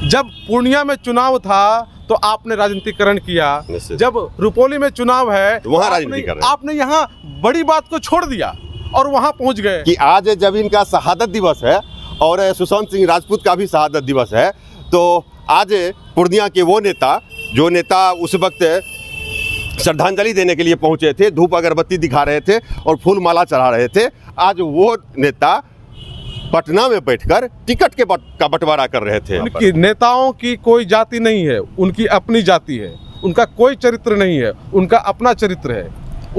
जब पूर्णिया में चुनाव था तो आपने राजनीतिकरण किया, जब रुपौली में चुनाव है तो वहाँ राजनीति कर रहे हैं। आपने यहाँ बड़ी बात को छोड़ दिया और वहाँ पहुँच गए कि आज जब इनका शहादत दिवस है और सुशांत सिंह राजपूत का भी शहादत दिवस है, तो आज पूर्णिया के वो नेता जो नेता उस वक्त श्रद्धांजलि देने के लिए पहुंचे थे, धूप अगरबत्ती दिखा रहे थे और फूल माला चढ़ा रहे थे, आज वो नेता पटना में बैठकर टिकट का बंटवारा कर रहे थे। उनकी नेताओं की कोई जाति नहीं है, उनकी अपनी जाति है, उनका कोई चरित्र नहीं है, उनका अपना चरित्र है।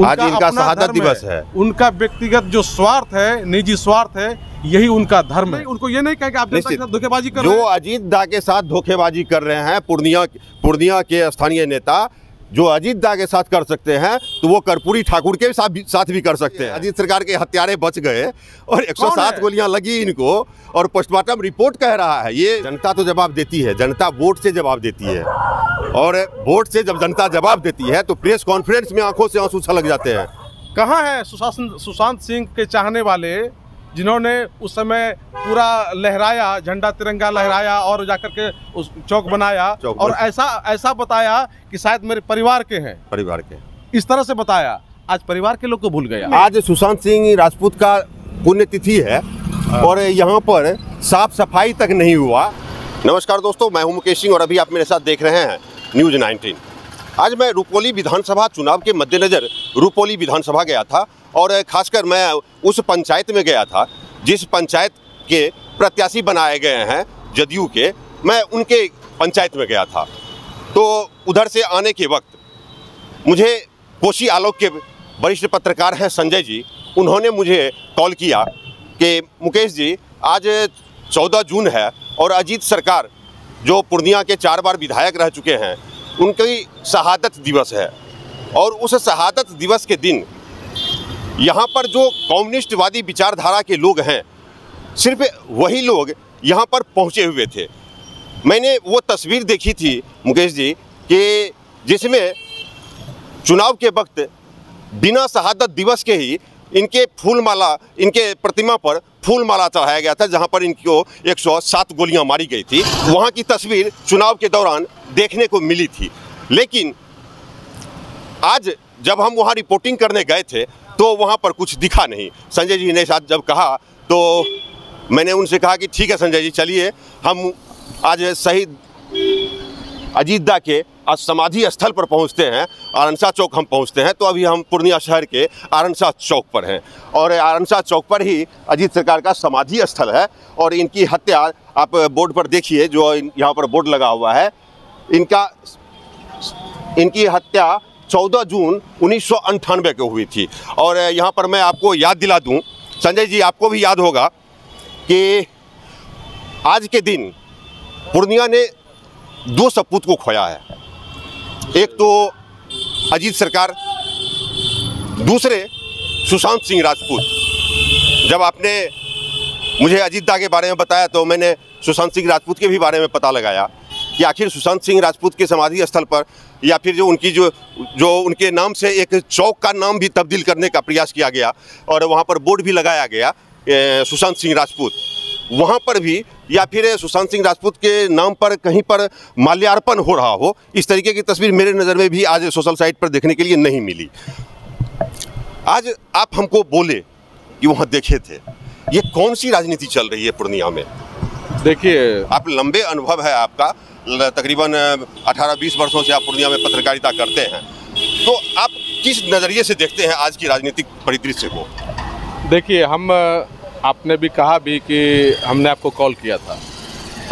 आज इनका शहादत दिवस है। उनका व्यक्तिगत जो स्वार्थ है, निजी स्वार्थ है, यही उनका धर्म है। उनको ये नहीं कहें कि आप जनता के साथ धोखेबाजी कर रहे हैं। जो अजीत दा के साथ धोखेबाजी कर रहे हैं पूर्णिया के स्थानीय नेता, जो अजीत दा के साथ कर सकते हैं तो वो कर्पूरी ठाकुर के साथ भी कर सकते हैं। अजीत सरकार के हत्यारे बच गए और 107 गोलियां लगी इनको और पोस्टमार्टम रिपोर्ट कह रहा है। ये जनता तो जवाब देती है, जनता वोट से जवाब देती है और वोट से जब जनता जवाब देती है तो प्रेस कॉन्फ्रेंस में आंखों से आंसू छलक जाते हैं। कहाँ है सुशांत सिंह के चाहने वाले जिन्होंने उस समय पूरा लहराया, झंडा तिरंगा लहराया और जाकर के उस चौक बनाया और ऐसा बताया कि शायद मेरे परिवार के हैं, परिवार के इस तरह से बताया। आज परिवार के लोग को भूल गया। आज सुशांत सिंह राजपूत का पुण्यतिथि है और यहाँ पर साफ सफाई तक नहीं हुआ। नमस्कार दोस्तों, मैं हूं मुकेश सिंह और अभी आप मेरे साथ देख रहे हैं न्यूज़ 19। आज मैं रुपौली विधानसभा चुनाव के मद्देनज़र रुपौली विधानसभा गया था और खासकर मैं उस पंचायत में गया था जिस पंचायत के प्रत्याशी बनाए गए हैं जदयू के। मैं उनके पंचायत में गया था तो उधर से आने के वक्त मुझे कोसी आलोक के वरिष्ठ पत्रकार हैं संजय जी, उन्होंने मुझे कॉल किया कि मुकेश जी आज 14 जून है और अजीत सरकार जो पूर्णिया के 4 बार विधायक रह चुके हैं उनकी शहादत दिवस है और उस शहादत दिवस के दिन यहाँ पर जो कम्युनिस्टवादी विचारधारा के लोग हैं सिर्फ वही लोग यहाँ पर पहुँचे हुए थे। मैंने वो तस्वीर देखी थी मुकेश जी कि जिसमें चुनाव के वक्त बिना शहादत दिवस के ही इनके प्रतिमा पर फूल माला चढ़ाया गया था, जहां पर इनको 107 गोलियां मारी गई थी। वहां की तस्वीर चुनाव के दौरान देखने को मिली थी। लेकिन आज जब हम वहां रिपोर्टिंग करने गए थे तो वहां पर कुछ दिखा नहीं। संजय जी ने साथ जब कहा तो मैंने उनसे कहा कि ठीक है संजय जी, चलिए हम आज शहीद अजीत दा के समाधि स्थल पर पहुंचते हैं, आरनसा चौक हम पहुंचते हैं। तो अभी हम पूर्णिया शहर के आरनसा चौक पर हैं और आरनसा चौक पर ही अजीत सरकार का समाधि स्थल है और इनकी हत्या आप बोर्ड पर देखिए, जो यहाँ पर बोर्ड लगा हुआ है, इनकी हत्या 14 जून 1998 को हुई थी। और यहाँ पर मैं आपको याद दिला दूँ, संजय जी आपको भी याद होगा कि आज के दिन पूर्णिया ने 2 सपूत को खोया है। एक तो अजीत सरकार, दूसरे सुशांत सिंह राजपूत। जब आपने मुझे अजीत दा के बारे में बताया तो मैंने सुशांत सिंह राजपूत के भी बारे में पता लगाया कि आखिर सुशांत सिंह राजपूत के समाधि स्थल पर या फिर जो उनकी जो उनके नाम से एक चौक का नाम भी तब्दील करने का प्रयास किया गया और वहाँ पर बोर्ड भी लगाया गया सुशांत सिंह राजपूत, वहाँ पर भी या फिर सुशांत सिंह राजपूत के नाम पर कहीं पर माल्यार्पण हो रहा हो, इस तरीके की तस्वीर मेरे नज़र में भी आज सोशल साइट पर देखने के लिए नहीं मिली। आज आप हमको बोले कि वहाँ देखे थे, ये कौन सी राजनीति चल रही है पूर्णिया में? देखिए, आप लंबे अनुभव है आपका, तकरीबन 18-20 वर्षों से आप पूर्णिया में पत्रकारिता करते हैं, तो आप किस नज़रिए से देखते हैं आज की राजनीतिक परिदृश्य को? देखिए, आपने भी कहा भी कि हमने आपको कॉल किया था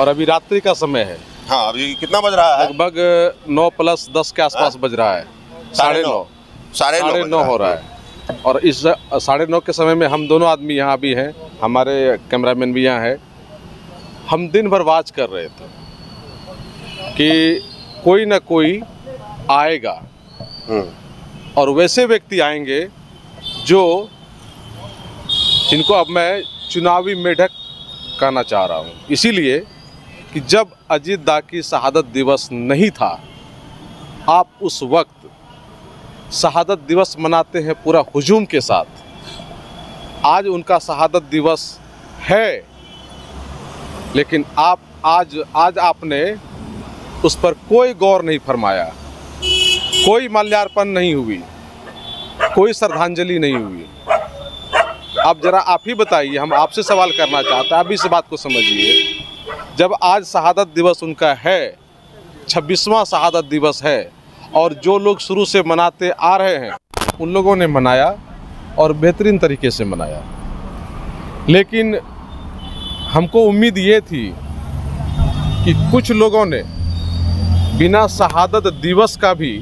और अभी रात्रि का समय है। हाँ, अभी कितना बज रहा है? लगभग 9+10 के आसपास बज रहा है। 9:30 हो रहा है और इस 9:30 के समय में हम दोनों आदमी यहाँ भी हैं, हमारे कैमरामैन भी यहाँ है। हम दिन भर वाच कर रहे थे कि कोई ना कोई आएगा और वैसे व्यक्ति आएंगे जिनको अब मैं चुनावी मेढक कहना चाह रहा हूँ, इसीलिए कि जब अजीत दा की शहादत दिवस नहीं था, आप उस वक्त शहादत दिवस मनाते हैं पूरा हुजूम के साथ। आज उनका शहादत दिवस है, लेकिन आप आज आपने उस पर कोई गौर नहीं फरमाया, कोई माल्यार्पण नहीं हुई, कोई श्रद्धांजलि नहीं हुई। अब जरा आप ही बताइए, हम आपसे सवाल करना चाहते हैं, आप इस बात को समझिए। जब आज शहादत दिवस उनका है, 26वां शहादत दिवस है, और जो लोग शुरू से मनाते आ रहे हैं उन लोगों ने मनाया और बेहतरीन तरीके से मनाया, लेकिन हमको उम्मीद ये थी कि कुछ लोगों ने बिना शहादत दिवस का भी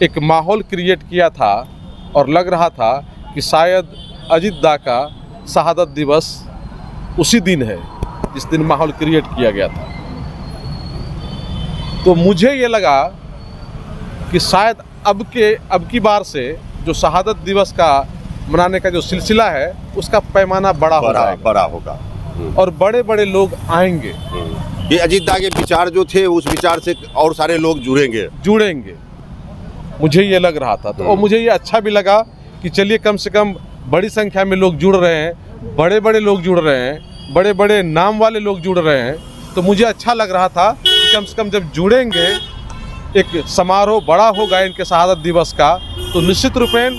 एक माहौल क्रिएट किया था और लग रहा था कि शायद अजीत दा का शहादत दिवस उसी दिन है जिस दिन माहौल क्रिएट किया गया था। तो मुझे ये लगा कि शायद अब की बार से जो शहादत दिवस का मनाने का जो सिलसिला है उसका पैमाना बड़ा होगा और बड़े बड़े लोग आएंगे। ये अजीत दा के विचार जो थे उस विचार से और सारे लोग जुड़ेंगे, मुझे ये लग रहा था। तो और मुझे ये अच्छा भी लगा कि चलिए कम से कम बड़ी संख्या में लोग जुड़ रहे हैं, बड़े बड़े लोग जुड़ रहे हैं, बड़े बड़े नाम वाले लोग जुड़ रहे हैं। तो मुझे अच्छा लग रहा था कि कम से कम जब जुड़ेंगे, एक समारोह बड़ा होगा इनके शहादत दिवस का, तो निश्चित रूपेण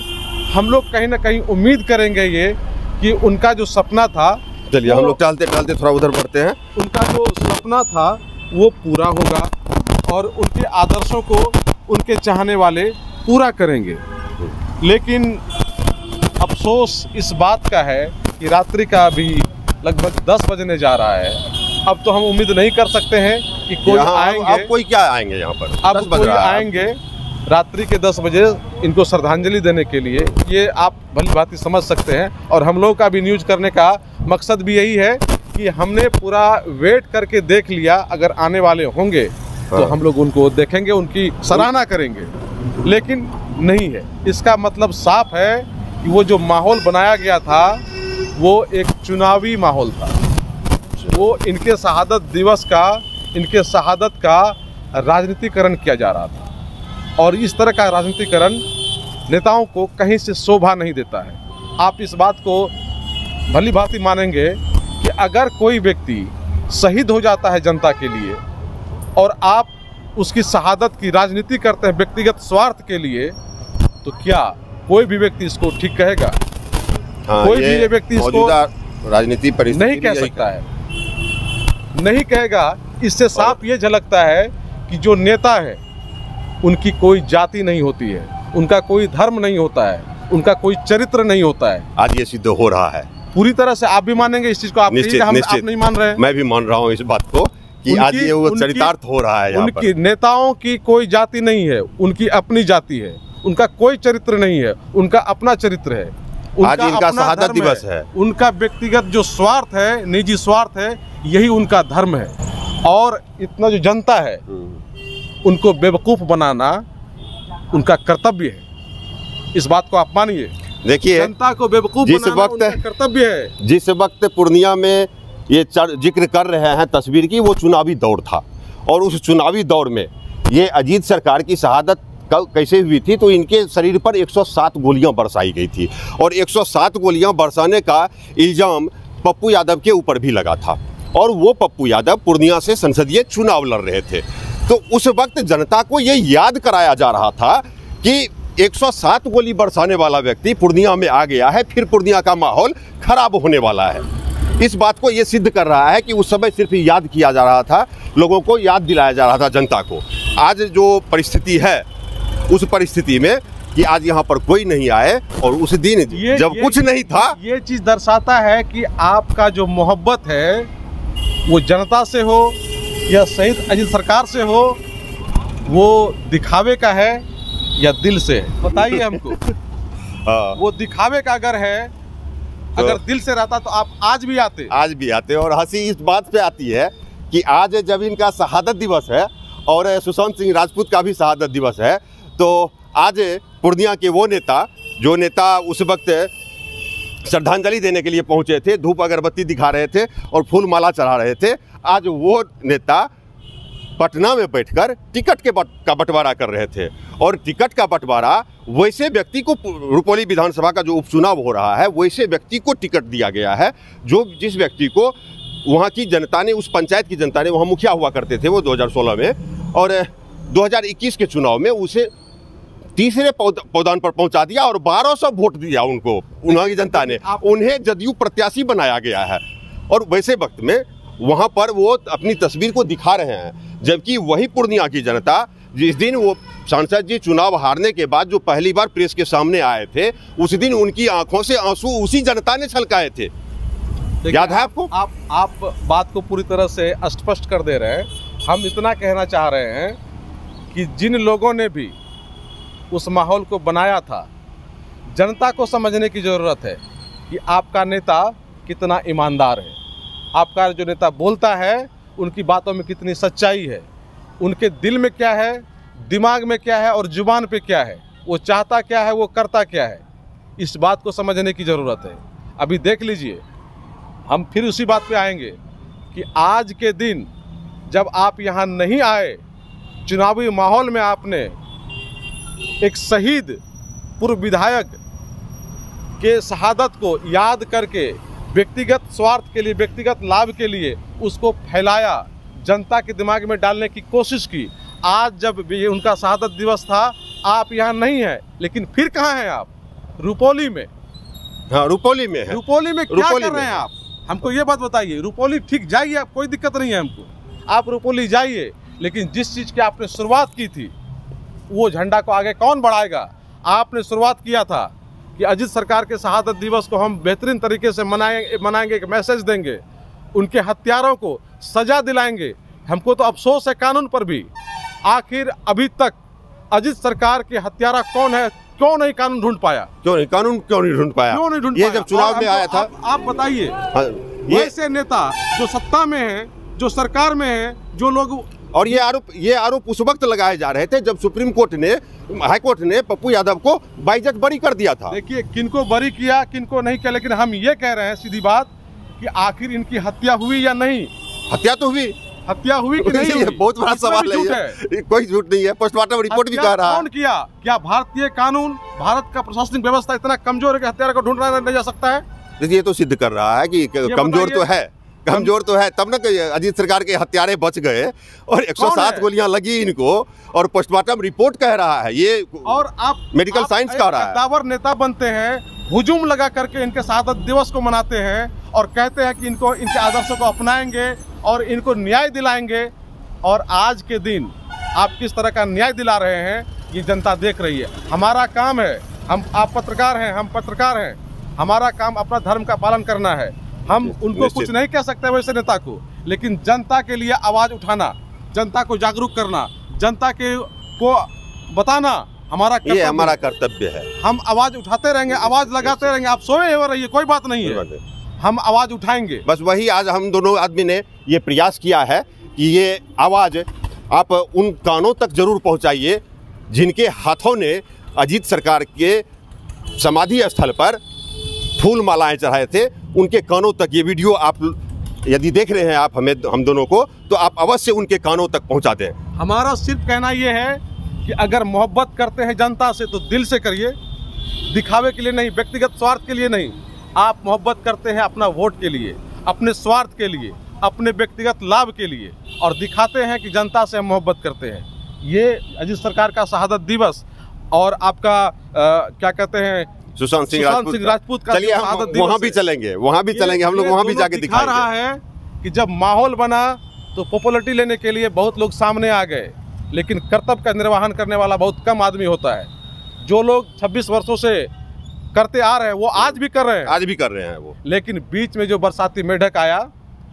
हम लोग कहीं ना कहीं उम्मीद करेंगे ये कि उनका जो सपना था, चलिए हम लोग टहलते टहलते थोड़ा उधर बढ़ते हैं, उनका जो सपना था वो पूरा होगा और उनके आदर्शों को उनके चाहने वाले पूरा करेंगे। लेकिन अफसोस इस बात का है कि रात्रि का अभी लगभग 10 बजने जा रहा है। अब तो हम उम्मीद नहीं कर सकते हैं कि कोई आएंगे। अब कोई क्या आएंगे यहाँ पर? अब कोई आएंगे रात्रि के 10 बजे इनको श्रद्धांजलि देने के लिए, ये आप भली भांति समझ सकते हैं। और हम लोग का भी न्यूज़ करने का मकसद भी यही है कि हमने पूरा वेट करके देख लिया, अगर आने वाले होंगे तो हम लोग उनको देखेंगे, उनकी सराहना करेंगे। लेकिन नहीं है, इसका मतलब साफ है कि वो जो माहौल बनाया गया था वो एक चुनावी माहौल था। वो इनके शहादत दिवस का, इनके शहादत का राजनीतिकरण किया जा रहा था, और इस तरह का राजनीतिकरण नेताओं को कहीं से शोभा नहीं देता है। आप इस बात को भली भांति मानेंगे कि अगर कोई व्यक्ति शहीद हो जाता है जनता के लिए और आप उसकी शहादत की राजनीति करते हैं व्यक्तिगत स्वार्थ के लिए, तो क्या कोई भी व्यक्ति इसको ठीक कहेगा? कोई भी व्यक्ति इसको राजनीति परिस्थिति नहीं कह सकता है, नहीं कहेगा। इससे साफ ये झलकता है कि जो नेता है उनकी कोई जाति नहीं होती है, उनका कोई धर्म नहीं होता है, उनका कोई चरित्र नहीं होता है। आज ये सिद्ध हो रहा है पूरी तरह से। आप भी मानेंगे इस चीज को? आप नहीं मान रहे हैं? मैं भी मान रहा हूँ इस बात को कि आज ये वो चरितार्थ हो रहा है। उनकी नेताओं की कोई जाति नहीं है, उनकी अपनी जाति है, उनका कोई चरित्र नहीं है, उनका अपना चरित्र है। आज इनका शहादत दिवस है। उनका व्यक्तिगत जो स्वार्थ है, निजी स्वार्थ है, यही उनका धर्म है। और इतना जो जनता है उनको बेवकूफ़ बनाना उनका कर्तव्य है। इस बात को आप मानिए। देखिए, जनता को बेवकूफ़ बनाना उनका कर्तव्य है। जिस वक्त पूर्णिया में ये जिक्र कर रहे हैं तस्वीर की, वो चुनावी दौर था, और उस चुनावी दौर में ये अजीत सरकार की शहादत कैसे हुई थी, तो इनके शरीर पर 107 गोलियां बरसाई गई थी, और 107 गोलियां बरसाने का इल्ज़ाम पप्पू यादव के ऊपर भी लगा था। और वो पप्पू यादव पूर्णिया से संसदीय चुनाव लड़ रहे थे। तो उस वक्त जनता को ये याद कराया जा रहा था कि 107 गोली बरसाने वाला व्यक्ति पूर्णिया में आ गया है, फिर पूर्णिया का माहौल खराब होने वाला है। इस बात को ये सिद्ध कर रहा है कि उस समय सिर्फ याद किया जा रहा था, लोगों को याद दिलाया जा रहा था जनता को। आज जो परिस्थिति है, उस परिस्थिति में कि आज यहाँ पर कोई नहीं आए, और उस दिन जब कुछ नहीं था, ये चीज़ दर्शाता है कि आपका जो मोहब्बत है वो जनता से हो या शहीद अजीत सरकार से हो, वो दिखावे का है या दिल से है? बताइए हमको। वो दिखावे का अगर है, तो अगर दिल से रहता तो आप आज भी आते। और हंसी इस बात पे आती है कि आज जब इनका शहादत दिवस है और सुशांत सिंह राजपूत का भी शहादत दिवस है, तो आज पूर्णिया के वो नेता, जो नेता उस वक्त श्रद्धांजलि देने के लिए पहुंचे थे, धूप अगरबत्ती दिखा रहे थे और फूल माला चढ़ा रहे थे, आज वो नेता पटना में बैठकर टिकट का बंटवारा कर रहे थे। और टिकट का बंटवारा वैसे व्यक्ति को, रुपौली विधानसभा का जो उपचुनाव हो रहा है, वैसे व्यक्ति को टिकट दिया गया है जिस व्यक्ति को वहाँ की जनता ने, उस पंचायत की जनता ने, वहाँ मुखिया हुआ करते थे वो 2016 में, और 2021 के चुनाव में उसे तीसरे पौधान पर पहुंचा दिया और 1200 वोट दिया उनको, उन्हीं की जनता ने उन्हें जदयू प्रत्याशी बनाया गया है। और वैसे वक्त में वहां पर वो अपनी तस्वीर को दिखा रहे हैं, जबकि वही पूर्णिया की जनता जिस दिन वो सांसद जी चुनाव हारने के बाद जो पहली बार प्रेस के सामने आए थे, उस दिन उनकी आंखों से आंसू उसी जनता ने छलकाए थे। याद है आपको? आप बात को पूरी तरह से स्पष्ट कर दे रहे हैं। हम इतना कहना चाह रहे हैं कि जिन लोगों ने भी उस माहौल को बनाया था, जनता को समझने की ज़रूरत है कि आपका नेता कितना ईमानदार है, आपका जो नेता बोलता है उनकी बातों में कितनी सच्चाई है, उनके दिल में क्या है, दिमाग में क्या है और जुबान पे क्या है, वो चाहता क्या है, वो करता क्या है। इस बात को समझने की ज़रूरत है। अभी देख लीजिए, हम फिर उसी बात पे आएंगे कि आज के दिन जब आप यहाँ नहीं आए, चुनावी माहौल में आपने एक शहीद पूर्व विधायक के शहादत को याद करके व्यक्तिगत स्वार्थ के लिए, व्यक्तिगत लाभ के लिए उसको फैलाया, जनता के दिमाग में डालने की कोशिश की। आज जब ये उनका शहादत दिवस था, आप यहाँ नहीं हैं, लेकिन फिर कहाँ हैं आप? रुपौली में। हाँ, रुपौली में है। रुपौली में क्या कर रहे हैं आप? हमको ये बात बताइए। रुपौली ठीक जाइए, आप, कोई दिक्कत नहीं है हमको, आप रुपौली जाइए, लेकिन जिस चीज़ की आपने शुरुआत की थी वो झंडा को आगे कौन बढ़ाएगा? आपने शुरुआत किया था कि अजीत सरकार के शहादत दिवस को हम बेहतरीन तरीके से मनाएंगे, एक मैसेज देंगे, उनके हत्यारों को सजा दिलाएंगे। हमको तो अफसोस है कानून पर भी, आखिर अभी तक अजीत सरकार के हत्यारा कौन है, क्यों नहीं कानून ढूंढ पाया? क्यों नहीं कानून, क्यों नहीं ढूंढ पाया? ये जब चुनाव में आया था, आप बताइए, वैसे नेता जो सत्ता में है, जो सरकार में है, जो लोग, और ये आरोप उस वक्त लगाए जा रहे थे जब सुप्रीम कोर्ट ने, हाई कोर्ट ने पप्पू यादव को बाइज्जत बरी कर दिया था। देखिए, किनको बरी किया, किनको नहीं किया, लेकिन हम ये कह रहे हैं सीधी बात कि आखिर इनकी हत्या हुई या नहीं? हत्या तो हुई, हत्या हुई कि नहीं हुई? बहुत बड़ा सवाल है। कोई झूठ नहीं है, पोस्टमार्टम रिपोर्ट भी कह रहा है। कौन किया? क्या भारतीय कानून, भारत का प्रशासनिक व्यवस्था इतना कमजोर है कि हत्यारा को ढूंढना नहीं जा सकता है? ये तो सिद्ध कर रहा है कि कमजोर तो है, कमजोर तो है, तब ना कि अजीत सरकार के हत्यारे बच गए और 107 गोलियां लगी इनको, और पोस्टमार्टम रिपोर्ट कह रहा है ये, और आप मेडिकल साइंस कह रहा है। कद्दावर नेता बनते हैं, हुजूम लगा करके इनके शहादत दिवस को मनाते हैं और कहते हैं कि इनको, इनके आदर्शों को अपनाएंगे और इनको न्याय दिलाएंगे। और आज के दिन आप किस तरह का न्याय दिला रहे हैं ये जनता देख रही है। हमारा काम है, आप पत्रकार हैं, हम पत्रकार हैं, हमारा काम अपना धर्म का पालन करना है। हम उनको कुछ नहीं कह सकते वैसे नेता को, लेकिन जनता के लिए आवाज़ उठाना, जनता को जागरूक करना, जनता को बताना हमारा कर्तव्य है। हम आवाज़ उठाते रहेंगे, आवाज़ लगाते रहेंगे। आप सोए हो रहिए, कोई बात नहीं है, हम आवाज़ उठाएंगे। बस वही आज हम दोनों आदमी ने ये प्रयास किया है कि ये आवाज़ आप उन कानों तक जरूर पहुंचाइए जिनके हाथों ने अजीत सरकार के समाधि स्थल पर फूल मालाएं चढ़ाए थे, उनके कानों तक ये वीडियो आप यदि देख रहे हैं आप हम दोनों को, तो आप अवश्य उनके कानों तक पहुंचा दें। हमारा सिर्फ कहना ये है कि अगर मोहब्बत करते हैं जनता से तो दिल से करिए, दिखावे के लिए नहीं, व्यक्तिगत स्वार्थ के लिए नहीं। आप मोहब्बत करते हैं अपना वोट के लिए, अपने स्वार्थ के लिए, अपने व्यक्तिगत लाभ के लिए, और दिखाते हैं कि जनता से हम मोहब्बत करते हैं। ये अजीत सरकार का शहादत दिवस और आपका क्या कहते हैं, सुशांत सिंह राजपूत का, चलिए हम वहाँ भी चलेंगे, हम लोग वहाँ भी जाके दिखा रहा है कि जब माहौल बना तो पॉपुलरिटी लेने के लिए बहुत लोग सामने आ गए, लेकिन कर्तव्य का निर्वहन करने वाला बहुत कम आदमी होता है। जो लोग 26 वर्षों से करते आ रहे हैं वो आज भी कर रहे हैं, वो। लेकिन बीच में जो बरसाती मेढक आया,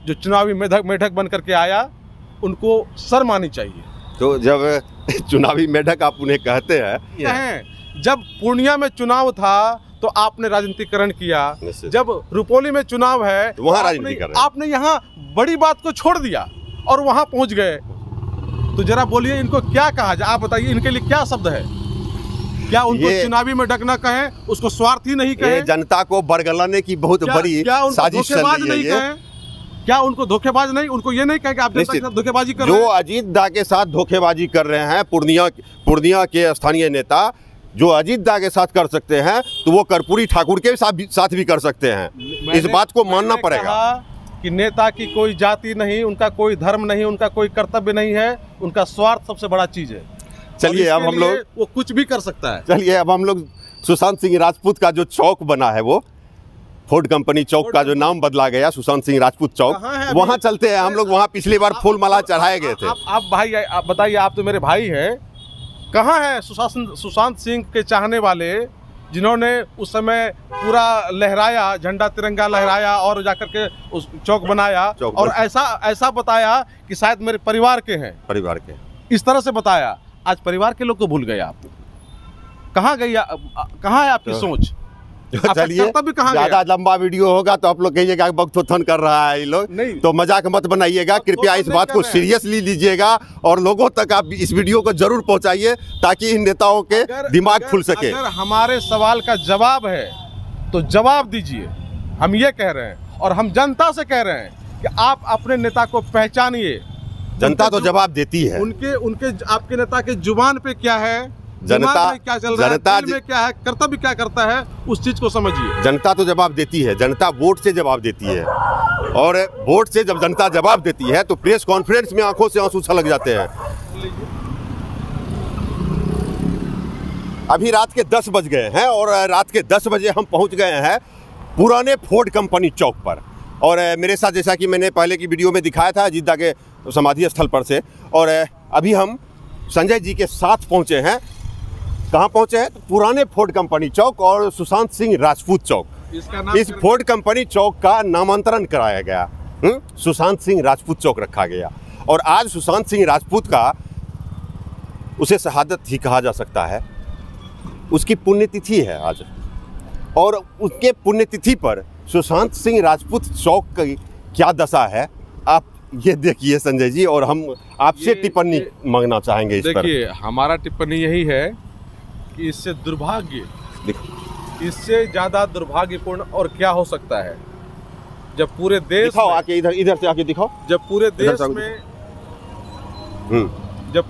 जो चुनावी मेढक बन करके आया, उनको शर्म आनी चाहिए। तो जब चुनावी मेढक आप उन्हें कहते हैं, जब पूर्णिया में चुनाव था तो आपने राजनीतिकरण किया, जब रुपौली में चुनाव है तो वहाँ राजनीतिकरण, आपने यहाँ बड़ी बात को छोड़ दिया और वहाँ पहुँच गए। तो जरा बोलिए, इनको क्या कहा जाए? आप बताइए, इनके लिए क्या शब्द है? क्या उनको चुनावी में डकना कहें, उसको स्वार्थी नहीं कहें, जनता को बरगलाने की बहुत बड़ी साजिश चल रही है? क्या उनको धोखेबाज नहीं, उनको ये नहीं कहें कि आप जनता के साथ धोखेबाजी कर रहे हैं? जो अजीत दा के साथ धोखेबाजी कर रहे हैं पूर्णिया के स्थानीय नेता, जो अजीत दा के साथ कर सकते हैं तो वो कर्पूरी ठाकुर के साथ भी कर सकते हैं। इस बात को मानना पड़ेगा। कि नेता की कोई जाति नहीं, उनका कोई धर्म नहीं, उनका कोई कर्तव्य नहीं है, उनका स्वार्थ सबसे बड़ा चीज़ है। चलिए अब हम लोग, वो कुछ भी कर सकता है। चलिए अब हम लोग सुशांत सिंह राजपूत का जो चौक बना है, वो फोर्ड कंपनी चौक का जो नाम बदला गया सुशांत सिंह राजपूत चौक, वहाँ चलते हैं हम लोग। वहाँ पिछली बार फूल माला चढ़ाए गए थे। आप भाई आप बताइए, आप तो मेरे भाई हैं, कहाँ है सुशांत सिंह के चाहने वाले जिन्होंने उस समय पूरा लहराया, झंडा तिरंगा लहराया और जाकर के उस चौक बनाया और ऐसा बताया कि शायद मेरे परिवार के हैं, परिवार के, इस तरह से बताया। आज परिवार के लोग को भूल गए आप। कहाँ गई, कहाँ है आपकी सोच? चलिए ज्यादा लंबा वीडियो होगा तो आप लोग कहिएगा बकथोथन कर रहा है ये लोग, तो मजाक मत बनाइएगा। कृपया इस बात को सीरियसली लीजिएगा और लोगों तक आप इस वीडियो को जरूर पहुंचाइए ताकि इन नेताओं के दिमाग खुल सके। अगर हमारे सवाल का जवाब है तो जवाब दीजिए। हम ये कह रहे हैं और हम जनता से कह रहे हैं कि आप अपने नेता को पहचानिए। जनता तो जवाब देती है। उनके आपके नेता के जुबान पे क्या है, जनता क्या चल रहा है, दिल में क्या है, कर्तव्य क्या करता है, उस चीज को समझिए। जनता तो जवाब देती है, जनता वोट से जवाब देती है और वोट से जब जनता जवाब देती है तो प्रेस कॉन्फ्रेंस में आंखों से आंसू छलक जाते हैं। अभी रात के 10 बज गए हैं और रात के 10 बजे हम पहुंच गए हैं पुराने फोर्ड कंपनी चौक पर। और मेरे साथ, जैसा कि मैंने पहले की वीडियो में दिखाया था, अजीत दा के समाधि स्थल पर से, और अभी हम संजय जी के साथ पहुंचे हैं। कहाँ पहुंचे हैं? तो पुराने फोर्ड कंपनी चौक और सुशांत सिंह राजपूत चौक। इस फोर्ड कंपनी चौक का नामांतरण कराया गया, सुशांत सिंह राजपूत चौक रखा गया। और आज सुशांत सिंह राजपूत का, उसे शहादत ही कहा जा सकता है, उसकी पुण्यतिथि है आज। और उसके पुण्यतिथि पर सुशांत सिंह राजपूत चौक की क्या दशा है, आप ये देखिए संजय जी, और हम आपसे टिप्पणी मांगना चाहेंगे इस पर। देखिए, हमारा टिप्पणी यही है कि इससे दुर्भाग्य, इससे ज्यादा दुर्भाग्यपूर्ण और क्या हो सकता है जब पूरे देश दिखाओ, आके इधर से आके दिखाओ। जब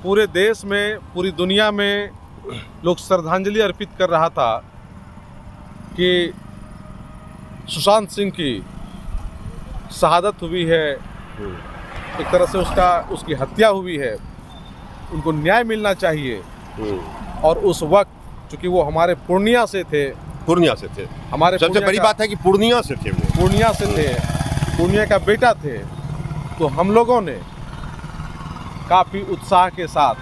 पूरे देश में पूरी दुनिया में लोग श्रद्धांजलि अर्पित कर रहा था कि सुशांत सिंह की शहादत हुई है, एक तरह से उसकी हत्या हुई है, उनको न्याय मिलना चाहिए। और उस वक्त चूंकि वो हमारे पूर्णिया से थे, हमारे सबसे बड़ी बात है कि पूर्णिया से थे, पूर्णिया का बेटा थे, तो हम लोगों ने काफ़ी उत्साह के साथ,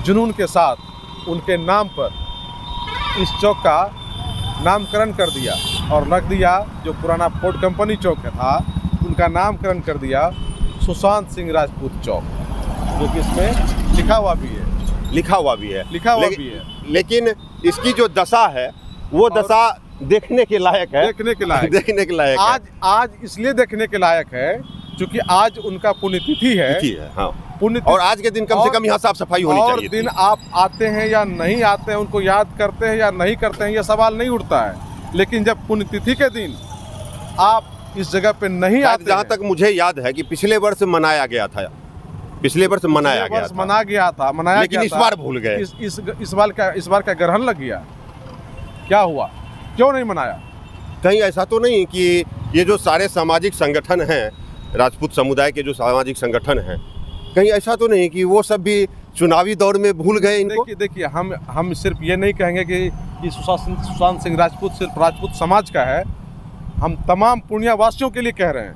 जुनून के साथ उनके नाम पर इस चौक का नामकरण कर दिया और रख दिया। जो पुराना फोर्ड कंपनी चौक था, उनका नामकरण कर दिया सुशांत सिंह राजपूत चौक, जो कि इसमें लिखा हुआ भी है। लेकिन इसकी जो दशा है वो दशा देखने के लायक है। आज इसलिए देखने के लायक है क्योंकि आज उनका पुण्यतिथि है। हाँ। और आज के दिन कम से कम यहाँ साफ सफाई होनी चाहिए। दिन आप आते हैं या नहीं आते हैं, उनको याद करते हैं या नहीं करते हैं, ये सवाल नहीं उठता है। लेकिन जब पुण्यतिथि के दिन आप इस जगह पे नहीं आते, जहाँ तक मुझे याद है कि पिछले वर्ष मनाया गया था, लेकिन इस बार भूल गए। इस बार का ग्रहण लग गया, क्या हुआ, क्यों नहीं मनाया? कहीं ऐसा तो नहीं कि ये जो सारे सामाजिक संगठन हैं, राजपूत समुदाय के जो सामाजिक संगठन हैं, कहीं ऐसा तो नहीं कि वो सब भी चुनावी दौर में भूल गए इनको? देखिए, हम सिर्फ ये नहीं कहेंगे कि सुशांत सिंह राजपूत सिर्फ राजपूत समाज का है। हम तमाम पूर्णिया वासियों के लिए कह रहे हैं,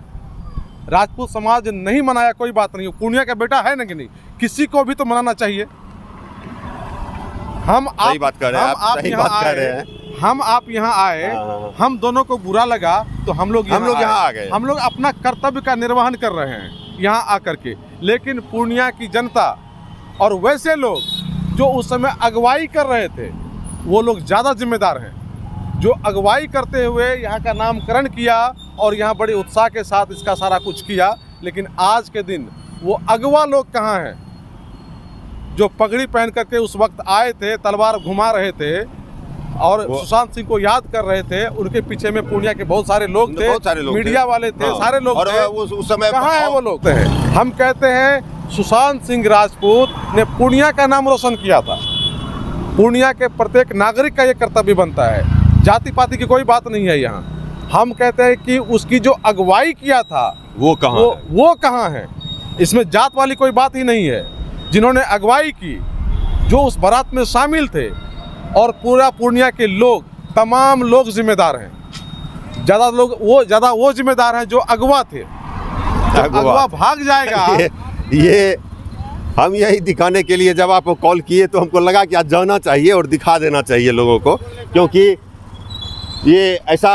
राजपूत समाज नहीं मनाया कोई बात नहीं, पूर्णिया का बेटा है ना कि नहीं, किसी को भी तो मनाना चाहिए। हम आप यहाँ आए, हम दोनों को बुरा लगा तो हम लोग यहाँ आ गए। हम लोग अपना कर्तव्य का निर्वहन कर रहे हैं यहाँ आकर के। लेकिन पूर्णिया की जनता और वैसे लोग जो उस समय अगुवाई कर रहे थे, वो लोग ज़्यादा जिम्मेदार हैं, जो अगुवाई करते हुए यहाँ का नामकरण किया और यहाँ बड़े उत्साह के साथ इसका सारा कुछ किया। लेकिन आज के दिन वो अगवा लोग कहाँ हैं जो पगड़ी पहन करके उस वक्त आए थे, तलवार घुमा रहे थे और सुशांत सिंह को याद कर रहे थे? उनके पीछे में पूर्णिया के बहुत सारे लोग थे, मीडिया वाले थे, सारे लोग थे। उस समय कहाँ है वो लोग? हम कहते हैं सुशांत सिंह राजपूत ने पूर्णिया का नाम रोशन किया था। पूर्णिया के प्रत्येक नागरिक का ये कर्तव्य बनता है, जाति पाति की कोई बात नहीं है यहाँ। हम कहते हैं कि उसकी जो अगुवाई किया था वो कहाँ है। इसमें जात वाली कोई बात ही नहीं है। जिन्होंने अगुवाई की, जो उस बारात में शामिल थे, और पूरा पूर्णिया के लोग, तमाम लोग जिम्मेदार हैं। ज़्यादा वो जिम्मेदार हैं जो अगवा थे। अगवा भाग जाएगा। ये हम यही दिखाने के लिए जब आप कॉल किए तो हमको लगा कि आज जाना चाहिए और दिखा देना चाहिए लोगों को, क्योंकि ये ऐसा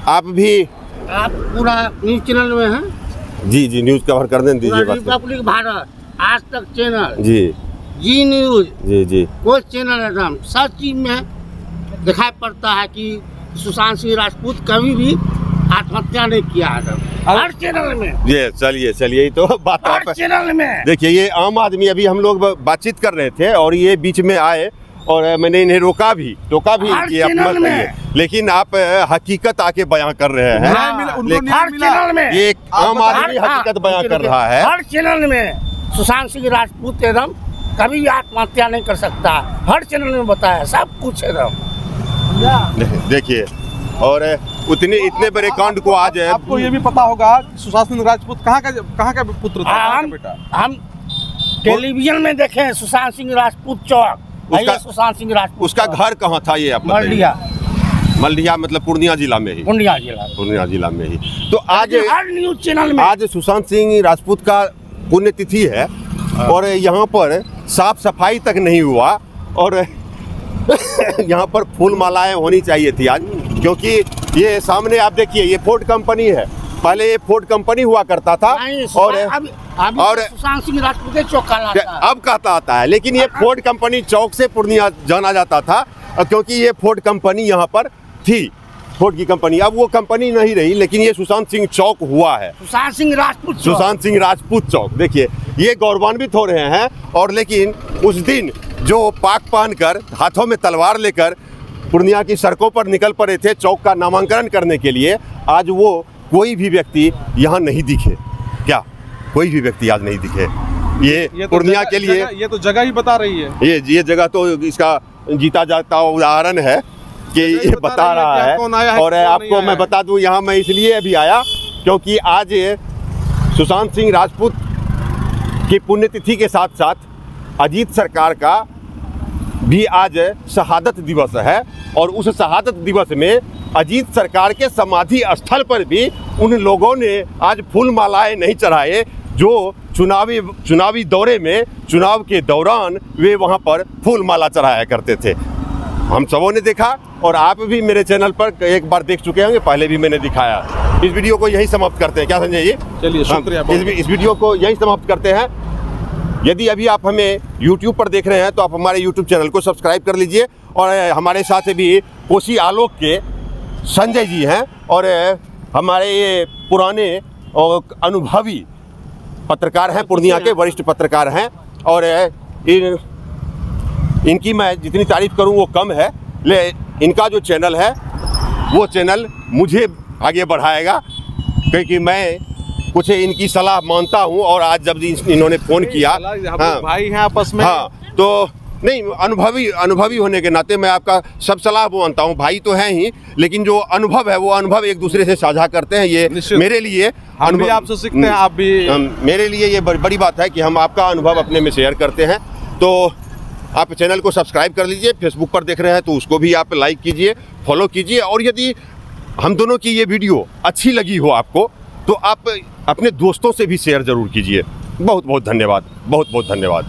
आप पूरा न्यूज़ चैनल में हैं। जी न्यूज़ कवर कर दें दीजिए। रिपब्लिक भारत, आज तक चैनल, जी न्यूज़, जी कोई चैनल एकदम सब चीज में दिखाई पड़ता है कि सुशांत सिंह राजपूत कभी भी आत्महत्या नहीं किया है। हर चैनल में ये चलिए तो बात हर चैनल में। देखिए, ये आम आदमी, अभी हम लोग बातचीत कर रहे थे और ये बीच में आए और मैंने इन्हें रोका भी कि आप मत कहिए, लेकिन आप हकीकत आके बयां कर रहे हैं। हर चैनल में ये आम आदमी हकीकत बयां कर रहा है। हर चैनल में सुशांत सिंह राजपूत एकदम कभी आत्महत्या नहीं कर सकता। हर चैनल में बताया सब कुछ एकदम। देखिए, और इतने बड़े कांड को आज आपको ये भी पता होगा सुशांत सिंह राजपूत कहाँ का पुत्र था, बेटा? हम टेलीविजन में देखे सुशांत सिंह राजपूत चौक। सुशांत सिंह राजपूत उसका घर कहाँ था ये आप बताइए? मल्लिया मतलब पूर्णिया जिला में ही। पूर्णिया जिला में ही। तो आज हर न्यूज़ चैनल में आज सुशांत सिंह राजपूत का पुण्यतिथि है और यहाँ पर साफ सफाई तक नहीं हुआ और यहाँ पर फूल मालाएं होनी चाहिए थी आज, क्योंकि ये सामने आप देखिए, ये फोर्ड कंपनी है। पहले ये फोर्ड कंपनी हुआ करता था और सुशांत सिंह राजपूत चौक अब कहता आता है, लेकिन ये फोर्ड कंपनी चौक से पूर्णिया जाना जाता था, क्योंकि ये फोर्ड कंपनी यहाँ पर थी, फोर्ड की कंपनी। अब वो कंपनी नहीं रही, लेकिन ये सुशांत सिंह चौक हुआ है। सुशांत सिंह राजपूत चौक देखिए, ये गौरवान्वित हो रहे हैं। और लेकिन उस दिन जो पाक पहन कर, हाथों में तलवार लेकर पूर्णिया की सड़कों पर निकल पड़े थे चौक का नामांकन करने के लिए, आज वो कोई भी व्यक्ति यहाँ नहीं दिखे। क्या कोई भी व्यक्ति आज नहीं दिखे? ये पूर्णिया के लिए ये तो जगह ही बता रही है। ये जगह तो इसका जीता जाता उदाहरण है कि ये बता रहा है। और आपको मैं बता दूं, यहाँ मैं इसलिए अभी आया क्योंकि आज सुशांत सिंह राजपूत की पुण्यतिथि के साथ साथ अजीत सरकार का भी आज शहादत दिवस है। और उस शहादत दिवस में अजीत सरकार के समाधि स्थल पर भी उन लोगों ने आज फूल मालाएं नहीं चढ़ाए जो चुनावी दौरे में, चुनाव के दौरान वे वहां पर फूल माला चढ़ाया करते थे। हम सबों ने देखा और आप भी मेरे चैनल पर एक बार देख चुके होंगे, पहले भी मैंने दिखाया। इस वीडियो को यहीं समाप्त करते हैं, क्या संजय जी? चलिए, शुक्रिया। इस वीडियो को यहीं समाप्त करते हैं। यदि अभी आप हमें YouTube पर देख रहे हैं तो आप हमारे YouTube चैनल को सब्सक्राइब कर लीजिए। और हमारे साथ भी कोसी आलोक के संजय जी हैं और हमारे ये पुराने और अनुभवी पत्रकार हैं, पूर्णिया के वरिष्ठ पत्रकार हैं। और इनकी मैं जितनी तारीफ करूं वो कम है। इनका जो चैनल है वो चैनल मुझे आगे बढ़ाएगा, क्योंकि मैं कुछ इनकी सलाह मानता हूं। और आज जब इन्होंने फ़ोन किया, हाँ, भाई हैं आपस में, हाँ, तो नहीं, अनुभवी होने के नाते मैं आपका सब सलाह मानता हूं। भाई तो हैं ही, लेकिन जो अनुभव है वो अनुभव एक दूसरे से साझा करते हैं। ये मेरे लिए हम भी आपसे सीखते हैं, आप भी। मेरे लिए ये बड़ी बात है कि हम आपका अनुभव अपने में शेयर करते हैं। तो आप चैनल को सब्सक्राइब कर लीजिए। फेसबुक पर देख रहे हैं तो उसको भी आप लाइक कीजिए, फॉलो कीजिए। और यदि हम दोनों की ये वीडियो अच्छी लगी हो आपको तो आप अपने दोस्तों से भी शेयर ज़रूर कीजिए। बहुत बहुत धन्यवाद, बहुत बहुत धन्यवाद।